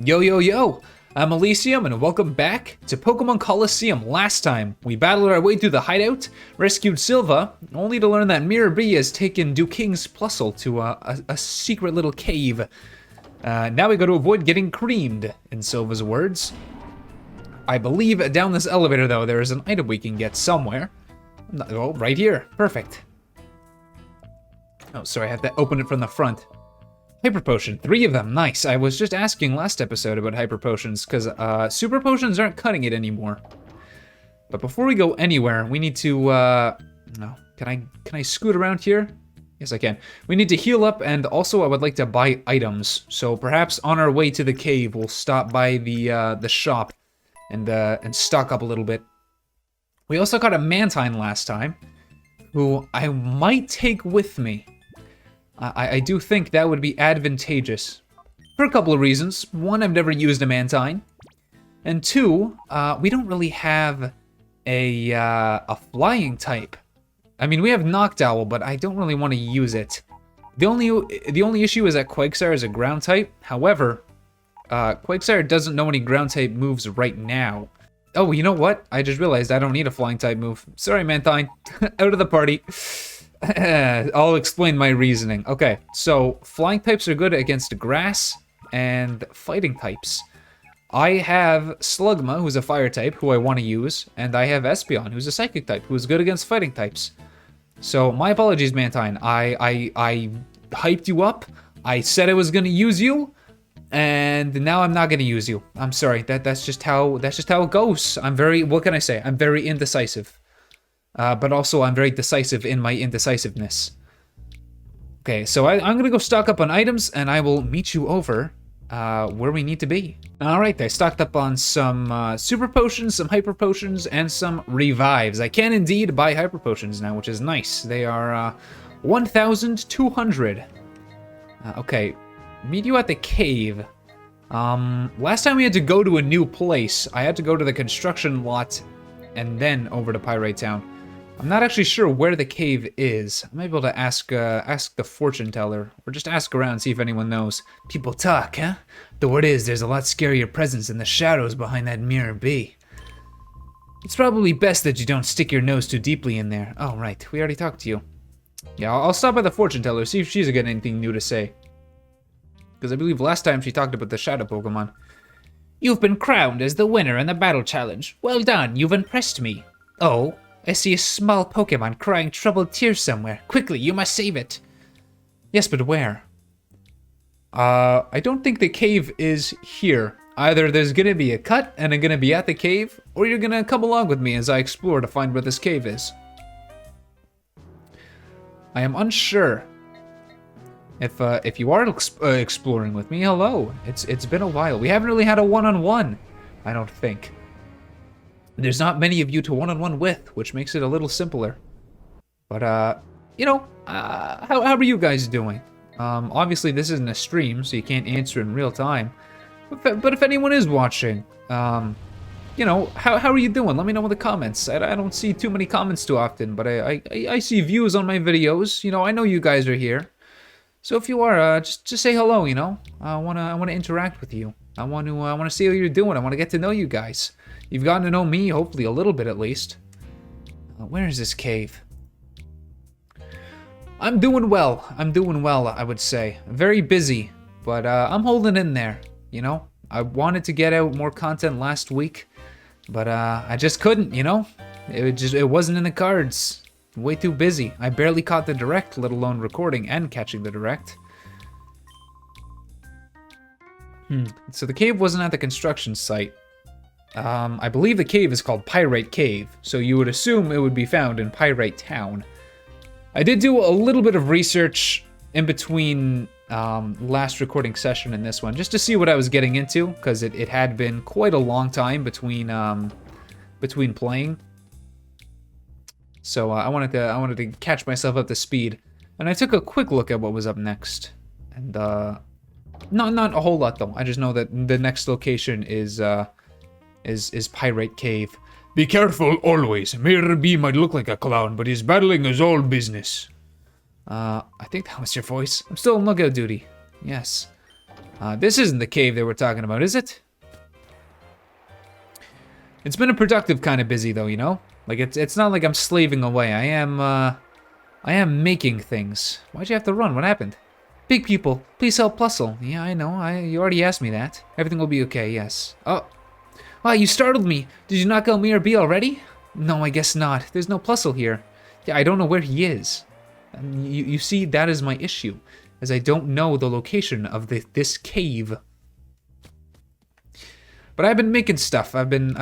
Yo, yo, yo! I'm Ylissium, and welcome back to Pokemon Colosseum. Last time, we battled our way through the hideout, rescued Silva, only to learn that Mirror B has taken Duking's Plusle to a secret little cave. Now we got to avoid getting creamed, in Silva's words. I believe down this elevator, though, there is an item we can get somewhere. Oh, right here. Perfect. Oh, sorry, I have to open it from the front. Hyper Potion, 3 of them, nice. I was just asking last episode about Hyper Potions, because Super Potions aren't cutting it anymore. But before we go anywhere, we need to, no, can I scoot around here? Yes, I can. We need to heal up, and also I would like to buy items. So perhaps on our way to the cave, we'll stop by the shop and stock up a little bit. We also got a Mantine last time, who I might take with me. I do think that would be advantageous for a couple of reasons. One, I've never used a Mantine, and two, we don't really have a flying type. I mean, we have Noctowl, but I don't really want to use it. The only issue is that Quagsire is a ground type. However, Quagsire doesn't know any ground type moves right now. Oh, you know what? I just realized I don't need a flying type move. Sorry, Mantine. Out of the party. I'll explain my reasoning. Okay, so flying types are good against grass and fighting types. I have Slugma, who's a fire type, who I want to use, and I have Espeon, who's a psychic type, who's good against fighting types. So my apologies, Mantine. I hyped you up. I said I was gonna use you, and now I'm not gonna use you. I'm sorry. That's just how it goes. What can I say? I'm very indecisive. But also, I'm very decisive in my indecisiveness. Okay, so I'm gonna go stock up on items, and I will meet you over where we need to be. Alright, I stocked up on some Super Potions, some Hyper Potions, and some Revives. I can indeed buy Hyper Potions now, which is nice. They are 1,200. Okay, meet you at the cave. Last time we had to go to a new place. I had to go to the construction lot, and then over to Pyrite Town. I'm not actually sure where the cave is. I might be able to ask the fortune teller, or just ask around, see if anyone knows. People talk, huh? The word is there's a lot scarier presence in the shadows behind that Mirror B. It's probably best that you don't stick your nose too deeply in there. Oh, right, we already talked to you. Yeah, I'll stop by the fortune teller, see if she's got anything new to say. Because I believe last time she talked about the shadow Pokemon. You've been crowned as the winner in the battle challenge. Well done, you've impressed me. Oh? I see a small Pokemon crying troubled tears somewhere. Quickly, you must save it. Yes, but where? I don't think the cave is here. Either there's gonna be a cut and I'm gonna be at the cave, or you're gonna come along with me as I explore to find where this cave is. I am unsure. If you are exploring with me, hello. It's been a while. We haven't really had a one-on-one, I don't think. There's not many of you to one-on-one with, which makes it a little simpler. But, you know, how are you guys doing? Obviously this isn't a stream, so you can't answer in real time. But if anyone is watching, you know, how are you doing? Let me know in the comments. I don't see too many comments too often, but I see views on my videos. You know, I know you guys are here. So if you are, just say hello, you know? I wanna interact with you. I wanna see how you're doing. I wanna get to know you guys. You've gotten to know me, hopefully a little bit at least. Where is this cave? I'm doing well, I would say. Very busy, but I'm holding in there, you know? I wanted to get out more content last week, but I just couldn't, you know? It wasn't in the cards. Way too busy. I barely caught the direct, let alone recording and catching the direct. So the cave wasn't at the construction site. I believe the cave is called Pyrite Cave, so you would assume it would be found in Pyrite Town. I did do a little bit of research in between last recording session and this one, just to see what I was getting into, because it had been quite a long time between playing. So I wanted to catch myself up to speed, and I took a quick look at what was up next, and not a whole lot though. I just know that the next location is Pyrite Cave. Be careful always. Mirror B might look like a clown, but his battling is all business. I think that was your voice. I'm still on lookout duty. Yes. This isn't the cave they were talking about, is it? It's been a productive kind of busy though, you know? Like it's not like I'm slaving away. I am making things. Why'd you have to run? What happened? Big people, please help Plusle. Yeah, I know. You already asked me that. Everything will be okay, yes. Oh. Wow, you startled me. Did you knock out me or B already? No, I guess not. There's no Plusle here. Yeah, I don't know where he is. You see, that is my issue, as I don't know the location of this cave. But I've been making stuff. I mean,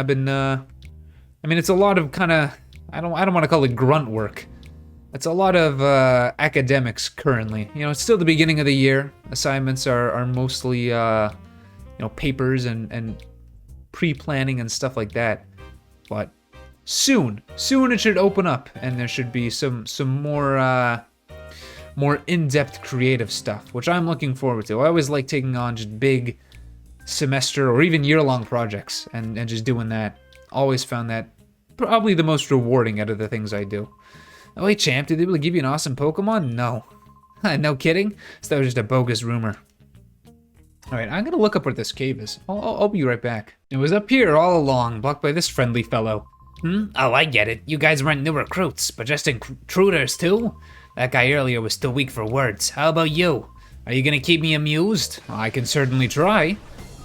it's a lot of kind of, I don't want to call it grunt work. It's a lot of academics currently. You know, it's still the beginning of the year. Assignments are mostly, you know, papers and pre-planning and stuff like that. But soon it should open up, and there should be some more in-depth creative stuff, which I'm looking forward to. I always like taking on just big semester or even year-long projects and just doing that. Always found that probably the most rewarding out of the things I do. Oh wait, champ, did they really give you an awesome Pokemon? No. No kidding? So that was just a bogus rumor. Alright, I'm gonna look up where this cave is. I'll be right back. It was up here all along, blocked by this friendly fellow. Oh, I get it. You guys weren't new recruits, but just intruders too? That guy earlier was too weak for words. How about you? Are you gonna keep me amused? I can certainly try.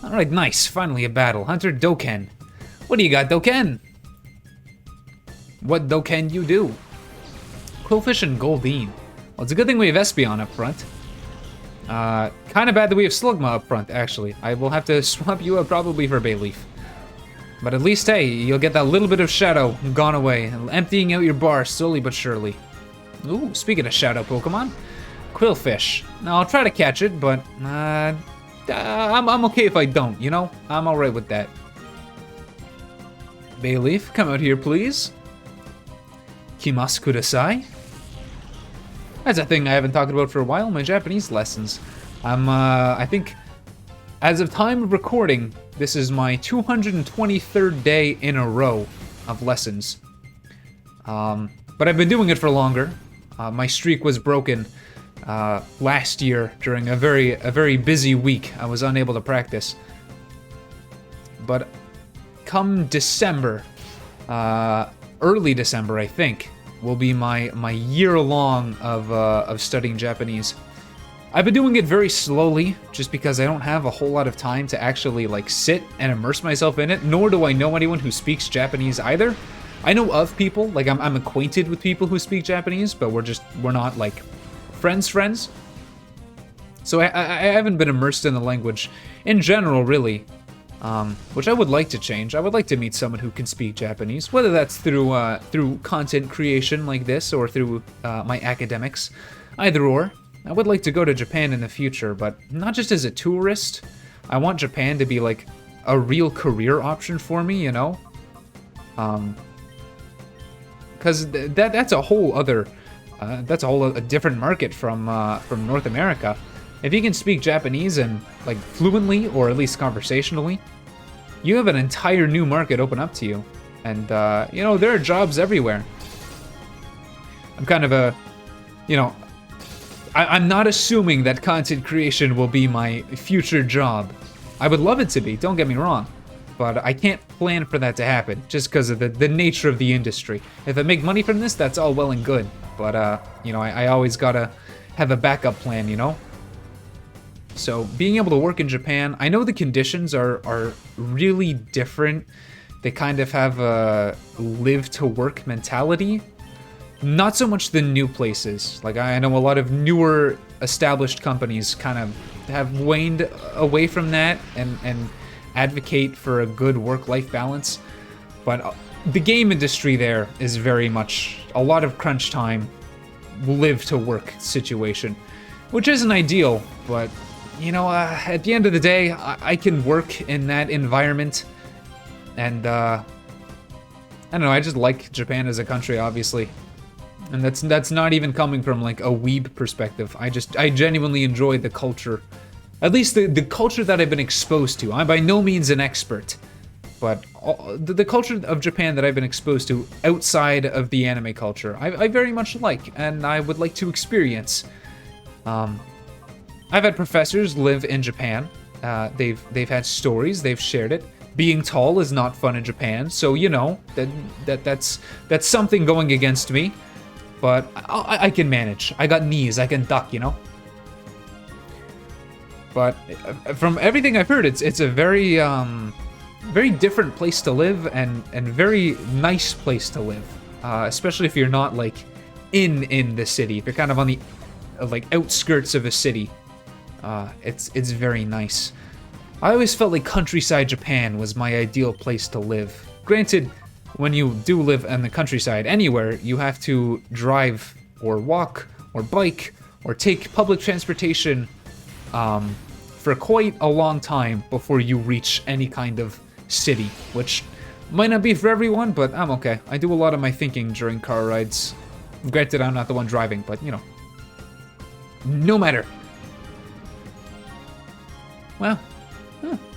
Alright, nice. Finally a battle. Hunter Doken. What do you got, Doken? What Doken you do? Quillfish and Goldeen. Well, it's a good thing we have Espeon up front. Kind of bad that we have Slugma up front, actually. I will have to swap you out probably for Bayleaf. But at least, hey, you'll get that little bit of shadow gone away, emptying out your bar slowly but surely. Ooh, speaking of shadow Pokemon, Quillfish. Now, I'll try to catch it, but I'm okay if I don't, you know? I'm alright with that. Bayleaf, come out here, please. Kimasu kudasai. That's a thing I haven't talked about for a while, my Japanese lessons. I think, as of time of recording, this is my 223rd day in a row of lessons. But I've been doing it for longer. My streak was broken last year during a very busy week. I was unable to practice. But come December, early December, I think, will be my year long of studying Japanese. I've been doing it very slowly, just because I don't have a whole lot of time to actually like sit and immerse myself in it. Nor do I know anyone who speaks Japanese either. I know of people, like I'm acquainted with people who speak Japanese, but we're not like friends. So I haven't been immersed in the language in general, really. Which I would like to change. I would like to meet someone who can speak Japanese, whether that's through content creation like this or through my academics, either or. I would like to go to Japan in the future, but not just as a tourist. I want Japan to be like a real career option for me, you know? Because that's a whole other, a different market from North America. If you can speak Japanese and like fluently or at least conversationally, you have an entire new market open up to you. And you know, there are jobs everywhere. I'm kind of a, you know, I'm not assuming that content creation will be my future job. I would love it to be, don't get me wrong. But I can't plan for that to happen just because of the nature of the industry. If I make money from this, that's all well and good. But, you know, I always gotta have a backup plan, you know? So being able to work in Japan, I know the conditions are really different. They kind of have a live to work mentality. Not so much the new places. Like I know a lot of newer established companies kind of have waned away from that and advocate for a good work-life balance. But the game industry there is very much a lot of crunch time, live to work situation, which isn't ideal, but you know, at the end of the day, I can work in that environment, and I don't know, I just like Japan as a country, obviously. And that's not even coming from like a weeb perspective. I genuinely enjoy the culture. At least the culture that I've been exposed to. I'm by no means an expert, but the culture of Japan that I've been exposed to outside of the anime culture, I very much like, and I would like to experience. I've had professors live in Japan, They've had stories. They've shared it. Being tall is not fun in Japan, so you know that's something going against me. But I can manage. I got knees. I can duck, you know. But from everything I've heard, it's a very very different place to live and very nice place to live, especially if you're not like in the city. If you're kind of on the like outskirts of a city, it's very nice. I always felt like countryside Japan was my ideal place to live. Granted, when you do live in the countryside anywhere, you have to drive or walk or bike or take public transportation for quite a long time before you reach any kind of city, which might not be for everyone, but I'm okay. I do a lot of my thinking during car rides. Granted, I'm not the one driving, but you know. No matter. Well,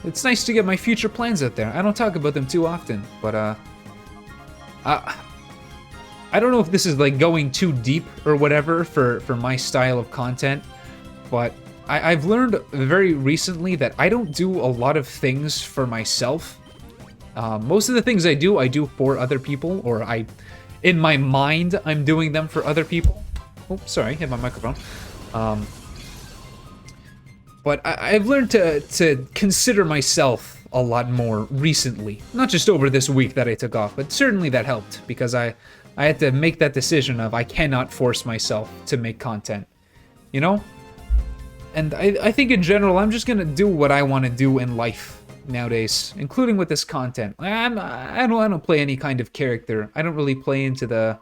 it's nice to get my future plans out there. I don't talk about them too often, but I don't know if this is like going too deep or whatever for my style of content, but I've learned very recently that I don't do a lot of things for myself. Most of the things I do for other people, or in my mind, I'm doing them for other people. Oh, sorry, hit my microphone. But I've learned to consider myself a lot more recently. Not just over this week that I took off, but certainly that helped, because I had to make that decision of I cannot force myself to make content, you know? And I think in general, I'm just gonna do what I want to do in life nowadays, including with this content. I don't play any kind of character. I don't really play into the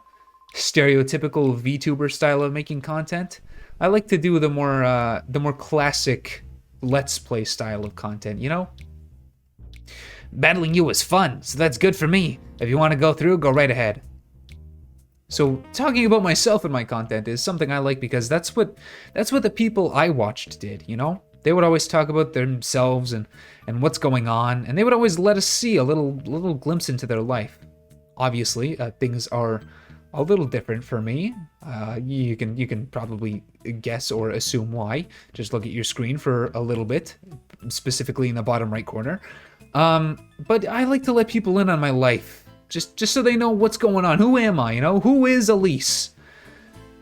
stereotypical VTuber style of making content. I like to do the more classic Let's Play style of content, you know? Battling you is fun, so that's good for me. If you want to go through, go right ahead. So talking about myself and my content is something I like because that's what the people I watched did, you know? They would always talk about themselves and what's going on, and they would always let us see a little glimpse into their life. Obviously, things are a little different for me. You can probably guess or assume why. Just look at your screen for a little bit, specifically in the bottom right corner. But I like to let people in on my life. Just so they know what's going on. Who am I, you know? Who is Elise?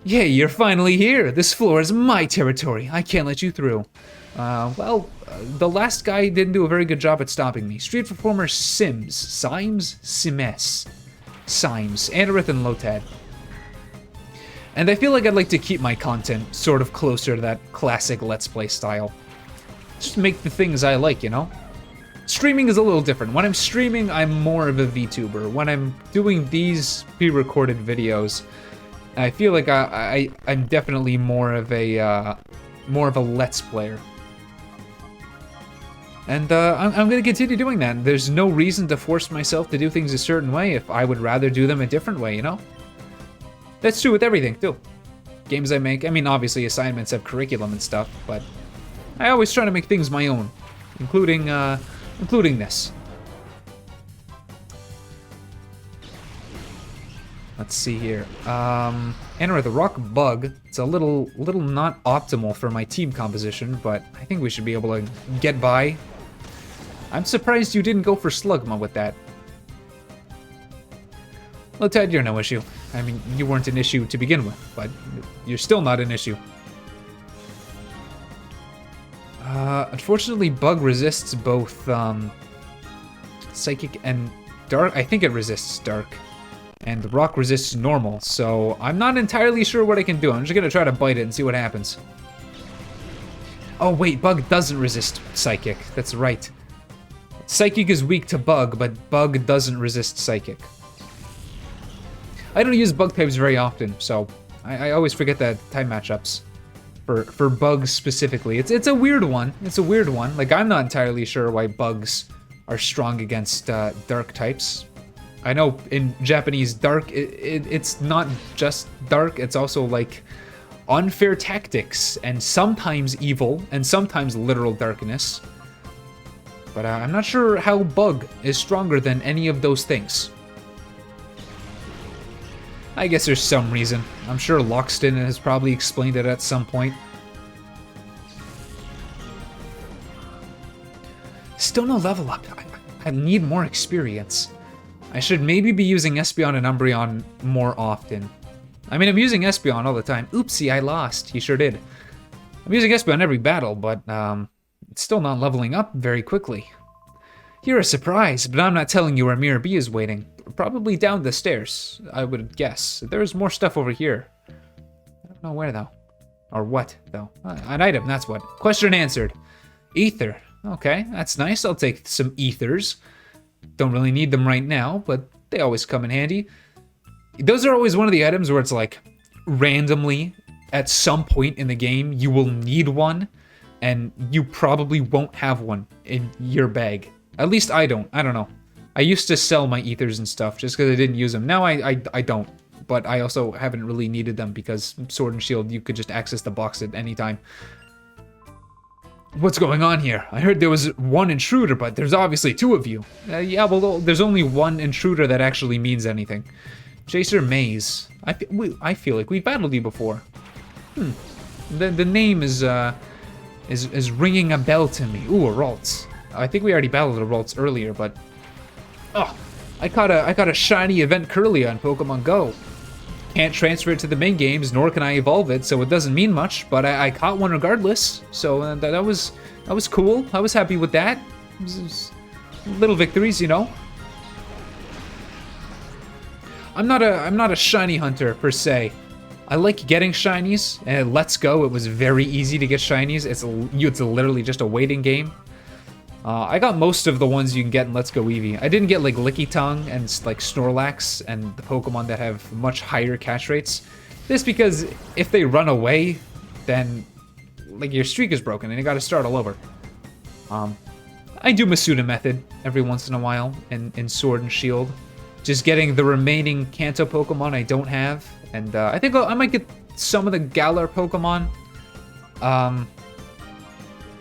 Yeah, you're finally here. This floor is my territory. I can't let you through. The last guy didn't do a very good job at stopping me. Street performer Sims, Anorith, and Lotad. And I feel like I'd like to keep my content sort of closer to that classic Let's Play style. Just make the things I like, you know? Streaming is a little different. When I'm streaming, I'm more of a VTuber. When I'm doing these pre-recorded videos, I feel like I'm definitely more of a Let's Player. And I'm gonna continue doing that. There's no reason to force myself to do things a certain way if I would rather do them a different way, you know? That's true with everything, too. Games I make, I mean, obviously assignments have curriculum and stuff, but I always try to make things my own, including this. Let's see here. Enter the rock bug. It's a little not optimal for my team composition, but I think we should be able to get by. I'm surprised you didn't go for Slugma with that. Well, Ted, you're no issue. I mean, you weren't an issue to begin with, but you're still not an issue. Unfortunately, Bug resists both Psychic and Dark. I think it resists Dark. And the Rock resists Normal, so I'm not entirely sure what I can do. I'm just gonna try to bite it and see what happens. Oh wait, Bug doesn't resist Psychic. That's right. Psychic is weak to Bug, but Bug doesn't resist Psychic. I don't use Bug types very often, so I always forget the type matchups for Bugs specifically. It's a weird one. It's a weird one. Like, I'm not entirely sure why Bugs are strong against Dark types. I know in Japanese, Dark, it's not just Dark, it's also like unfair tactics, and sometimes evil, and sometimes literal darkness. But I'm not sure how Bug is stronger than any of those things. I guess there's some reason. I'm sure Loxton has probably explained it at some point. still no level up. I need more experience. I should maybe be using Espeon and Umbreon more often. I mean, I'm using Espeon all the time. Oopsie, I lost. He sure did. I'm using Espeon every battle, but it's still not leveling up very quickly. You're a surprise, but I'm not telling you where Mirror B is waiting. Probably down the stairs, I would guess. There's more stuff over here. I don't know where, though. Or what, though. An item, that's what. Question answered. Ether. Okay, that's nice. I'll take some ethers. Don't really need them right now, but they always come in handy. Those are always one of the items where it's like, randomly, at some point in the game, you will need one, and you probably won't have one in your bag. At least I don't. I don't know. I used to sell my ethers and stuff just because I didn't use them. Now I don't. But I also haven't really needed them because Sword and Shield, you could just access the box at any time. What's going on here? I heard there was one intruder, but there's obviously two of you. Yeah, well, there's only one intruder that actually means anything. Chaser Maze. I feel like we battled you before. The name is ringing a bell to me. Ooh, a Ralts. I think we already battled a Ralts earlier, but oh, I caught a shiny event Curlia on Pokemon Go. Can't transfer it to the main games, nor can I evolve it, so it doesn't mean much. But I caught one regardless, so that was cool. I was happy with that. It was little victories, you know. I'm not a shiny hunter per se. I like getting shinies, and Let's Go, it was very easy to get shinies. It's literally just a waiting game. I got most of the ones you can get in Let's Go Eevee. I didn't get like Licky Tongue and like Snorlax and the Pokemon that have much higher catch rates. This because if they run away, then like your streak is broken and you gotta start all over. I do Masuda method every once in a while in Sword and Shield. Just getting the remaining Kanto Pokemon I don't have. And I think I might get some of the Galar Pokemon.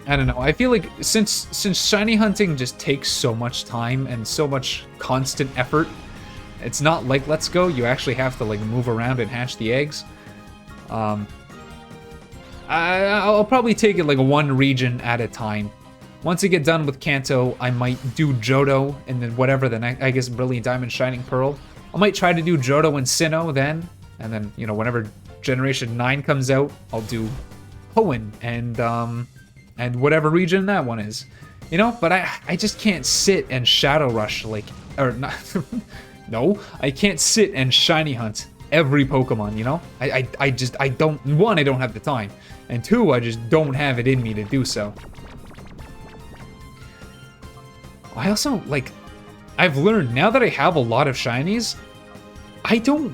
I don't know. I feel like since shiny hunting just takes so much time and so much constant effort, it's not like Let's Go. You actually have to like move around and hatch the eggs. I'll probably take it like one region at a time. Once I get done with Kanto, I might do Johto and then whatever the next, I guess Brilliant Diamond, Shining Pearl. I might try to do Johto and Sinnoh then, and then you know whenever Generation 9 comes out, I'll do Hoenn and whatever region that one is, you know. But I just can't sit and Shadow Rush like, or not. No, I can't sit and shiny hunt every Pokemon, you know. I don't, one, I don't have the time, and two, I just don't have it in me to do so. I also like, I've learned now that I have a lot of shinies, I don't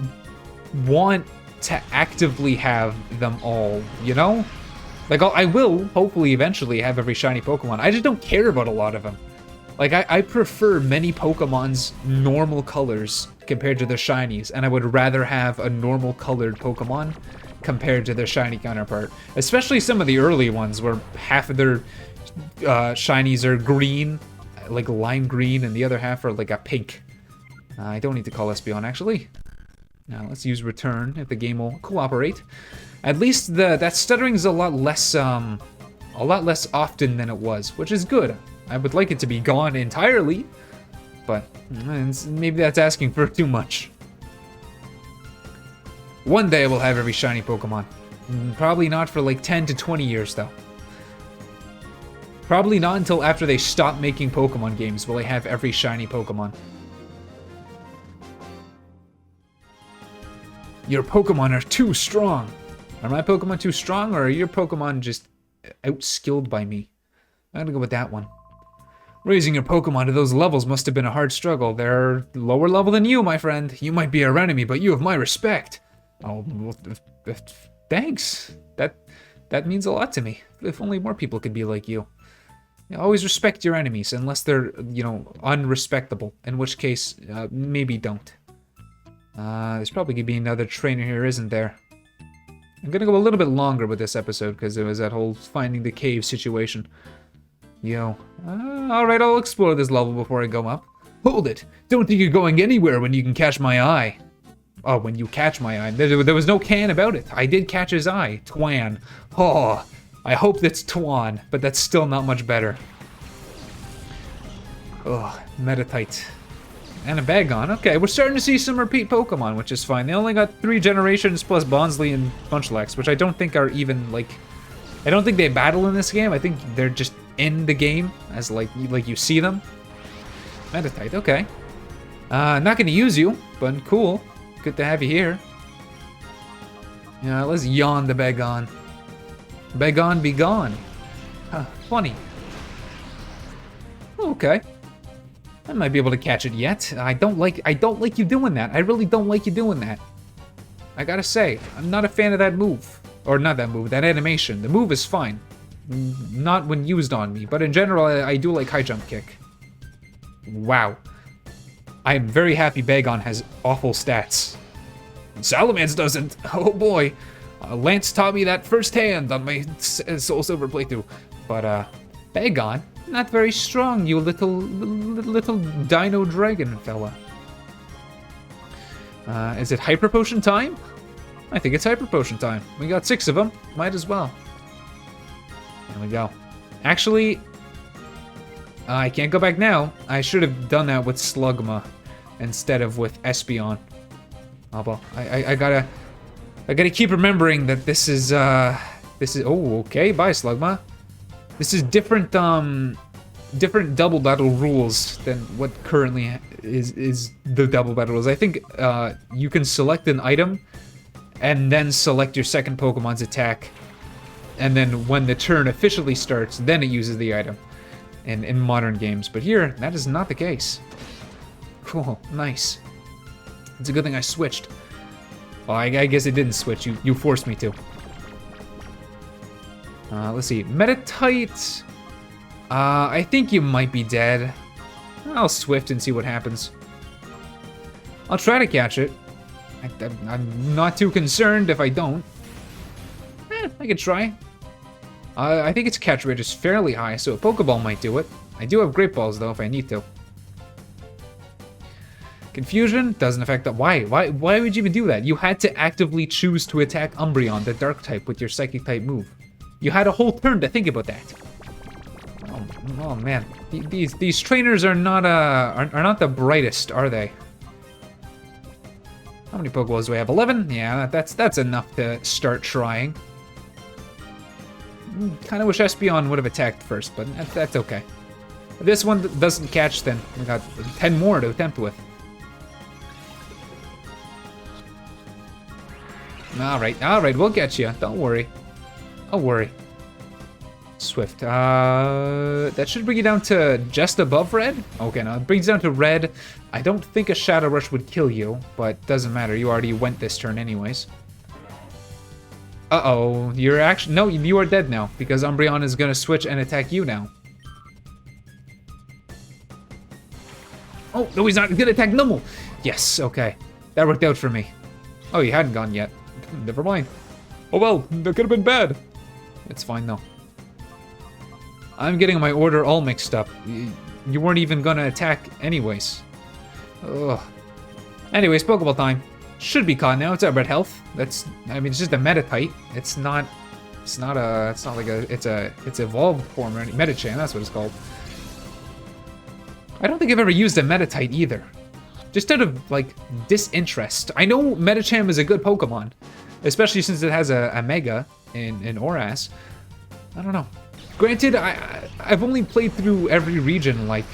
want to actively have them all, you know. Like, I will, hopefully, eventually have every shiny Pokemon. I just don't care about a lot of them. Like, I prefer many Pokemon's normal colors compared to their shinies, and I would rather have a normal colored Pokemon compared to their shiny counterpart. Especially some of the early ones where half of their shinies are green, like lime green, and the other half are like a pink. I don't need to call Espeon, actually. Now, let's use Return if the game will cooperate. At least that stuttering is a lot less often than it was, which is good. I would like it to be gone entirely, but maybe that's asking for too much. One day I will have every shiny Pokemon. Probably not for like 10 to 20 years, though. Probably not until after they stop making Pokemon games will I have every shiny Pokemon. Your Pokemon are too strong. Are my Pokemon too strong, or are your Pokemon just outskilled by me? I'm gonna go with that one. Raising your Pokemon to those levels must have been a hard struggle. They're lower level than you, my friend. You might be our enemy, but you have my respect. Oh, well, thanks. That means a lot to me. If only more people could be like you. Always respect your enemies, unless they're, you know, unrespectable. In which case, maybe don't. There's probably gonna be another trainer here, isn't there? I'm gonna go a little bit longer with this episode, because it was that whole finding the cave situation. Yo. Alright, I'll explore this level before I go up. Hold it! Don't think you're going anywhere when you can catch my eye. Oh, when you catch my eye. There was no can about it. I did catch his eye. Twan. Oh, I hope that's Twan, but that's still not much better. Oh, Meditite. And a Bagon. Okay, we're starting to see some repeat Pokemon, which is fine. They only got 3 generations plus Bonsly and Munchlax, which I don't think are even, like... I don't think they battle in this game. I think they're just in the game as, like you see them. Meditite, okay. Not gonna use you, but cool. Good to have you here. Yeah, let's yawn the Bagon. Bagon be gone. Huh, funny. Okay. I might be able to catch it yet. I don't like you doing that. I really don't like you doing that. I gotta say, I'm not a fan of that move. Or not that move, that animation. The move is fine. Not when used on me, but in general, I do like high jump kick. Wow. I am very happy Bagon has awful stats. Salamence doesn't. Oh boy. Lance taught me that firsthand on my Soul Silver playthrough. But Bagon, not very strong, you little dino dragon fella. Is it Hyper Potion time? I think it's Hyper Potion time. We got 6 of them. Might as well. There we go. Actually, I can't go back now. I should have done that with Slugma instead of with Espeon. Oh well, I gotta keep remembering that this is oh, okay, bye Slugma. This is different double battle rules than what currently is the double battle rules. I think you can select an item and then select your second Pokemon's attack, and then when the turn officially starts, then it uses the item in modern games. But here, that is not the case. Cool, nice. It's a good thing I switched. Well, I guess it didn't switch. You forced me to. Let's see. Meditite. I think you might be dead. I'll Swift and see what happens. I'll try to catch it. I'm not too concerned if I don't. I could try. I think its catch rate is fairly high, so a Pokeball might do it. I do have Great Balls, though, if I need to. Confusion doesn't affect that. Why would you even do that? You had to actively choose to attack Umbreon, the Dark type, with your Psychic type move. You had a whole turn to think about that. Oh man, these trainers are not the brightest, are they? How many Pokeballs do we have? 11? Yeah, that's enough to start trying. Kind of wish Espeon would have attacked first, but that's okay. If this one doesn't catch, then we got 10 more to attempt with. Alright, we'll get you. Don't worry. Don't worry. Swift. That should bring you down to just above red? Okay, now it brings you down to red. I don't think a Shadow Rush would kill you, but doesn't matter. You already went this turn anyways. Uh-oh. You're actually... No, you are dead now, because Umbreon is gonna switch and attack you now. Oh, no, he's not gonna attack Numel! Yes, okay. That worked out for me. Oh, you hadn't gone yet. Never mind. Oh well, that could have been bad. It's fine though. I'm getting my order all mixed up. You weren't even gonna attack anyways. Ugh. Anyways, Pokeball time. Should be caught now. It's at red health. It's just a Meditite. It's evolved form or any Medicham, that's what it's called. I don't think I've ever used a Meditite either. Just out of, like, disinterest. I know Medicham is a good Pokemon, especially since it has a Mega in Oras. I don't know. Granted, I've only played through every region, like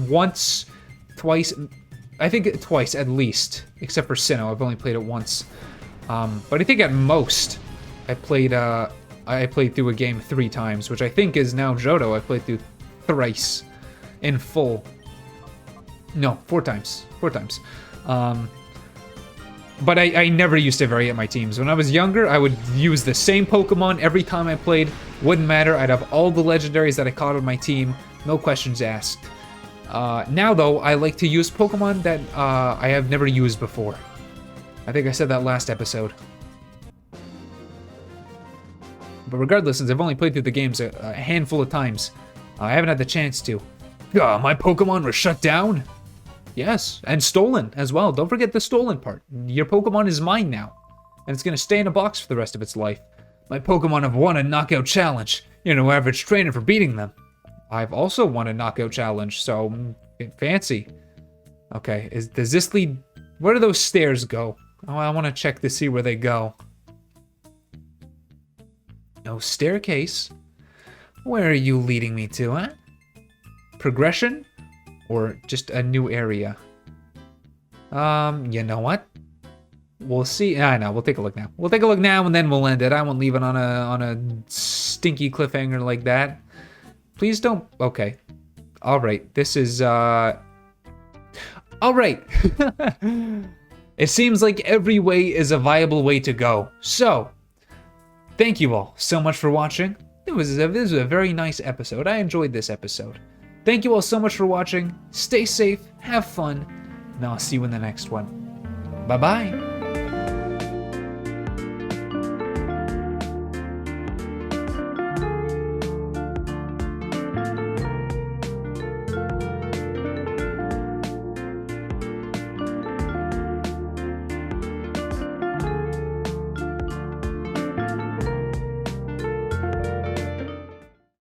once, twice, I think twice at least, except for Sinnoh. I've only played it once. But I think at most, I played through a game 3 times, which I think is now Johto. I played through thrice in full. No, 4 times. 4 times. But I never used to vary at my teams. When I was younger, I would use the same Pokemon every time I played. Wouldn't matter. I'd have all the legendaries that I caught on my team. No questions asked. Now, though, I like to use Pokemon that I have never used before. I think I said that last episode. But regardless, since I've only played through the games a handful of times, I haven't had the chance to. My Pokemon were shut down? Yes, and stolen as well. Don't forget the stolen part. Your Pokemon is mine now, and it's going to stay in a box for the rest of its life. My Pokemon have won a knockout challenge. You're no average trainer for beating them. I've also won a knockout challenge, so fancy. Okay, does this lead... Where do those stairs go? Oh, I want to check to see where they go. No staircase. Where are you leading me to, huh? Progression? Or just a new area? You know what? We'll see. I know, we'll take a look now. We'll take a look now and then we'll end it. I won't leave it on a stinky cliffhanger like that. Please don't... Okay. Alright, this is, Alright! It seems like every way is a viable way to go. So, thank you all so much for watching. This was a very nice episode. I enjoyed this episode. Thank you all so much for watching. Stay safe, have fun, and I'll see you in the next one. Bye-bye.